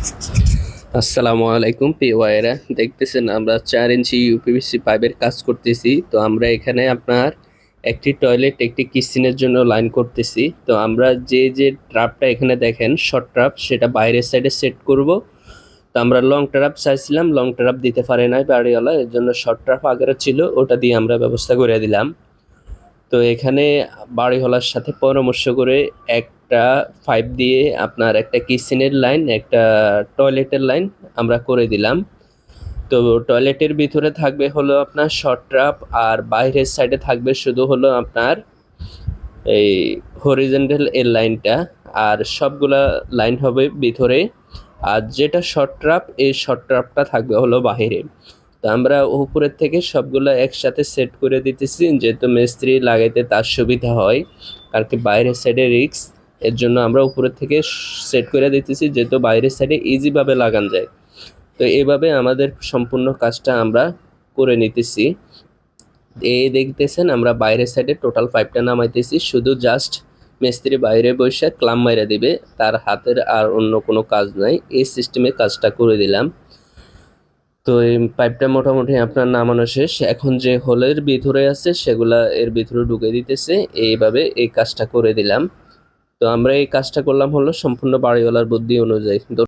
আসসালামু আলাইকুম প্রিয় ভাইয়েরা, দেখতেছেন আমরা 4 ইঞ্চি ইউপিভিসি পাইপের কাজ করতেছি। তো আমরা এখানে আপনার একটি টয়লেট একটি কিচেনের জন্য লাইন করতেছি। তো আমরা যে ট্রাপটা এখানে দেখেন শর্ট ট্রাপ, সেটা বাইরের সাইডে সেট করব। তো আমরা লং ট্রাপ চাইছিলাম, লং ট্রাপ দিতে পারে নাই বাড়িওয়ালা, এর জন্য শর্ট ট্রাপ আগের ছিল, ওটা দিয়ে আমরা ব্যবস্থা করে দিলাম। তো এখানে বাড়িওয়ালার সাথে পরামর্শ করে একটা পাইপ দিয়ে আপনার একটা কিচেনের লাইন, একটা টয়লেটের লাইন আমরা করে দিলাম। তো টয়লেটের ভিতরে থাকবে হলো আপনার শর্ট ট্রাপ, আর বাইরের সাইডে থাকবে শুধু হলো আপনার এই হরিজেন্টাল এর লাইনটা। আর সবগুলা লাইন হবে ভিতরে, আর যেটা শর্ট ট্রাপ, এই শর্ট ট্রাপটা থাকবে হলো বাহিরে। তো আমরা উপরের থেকে সবগুলো একসাথে সেট করে দিতেছি, যেহেতু মিস্ত্রি লাগাইতে তার সুবিধা হয়, কারণ কি বাইরের সাইডে রিক্স, এর জন্য আমরা উপরের থেকে সেট করে দিতেছি, যেহেতু বাইরের সাইডে ইজিভাবে লাগান যায়। তো এইভাবে আমাদের সম্পূর্ণ কাজটা আমরা করে নিতেছি। এই দেখতেছেন আমরা বাইরের সাইডে টোটাল পাইপটা নামাইতেছি, শুধু জাস্ট মিস্ত্রি বাইরে বসে ক্লাম মাইরা দিবে, তার হাতের আর অন্য কোনো কাজ নাই, এই সিস্টেমে কাজটা করে দিলাম। তো এই পাইপটা মোটামুটি আপনার নামানো শেষ, এখন যে হোলের ভিতরে আছে সেগুলা এর ভিতরে ঢুকে দিতেছে। এইভাবে এই কাজটা করে দিলাম। তো আমরা এই কাজটা করলাম হলো সম্পূর্ণ বাড়িওয়ালার বুদ্ধি অনুযায়ী।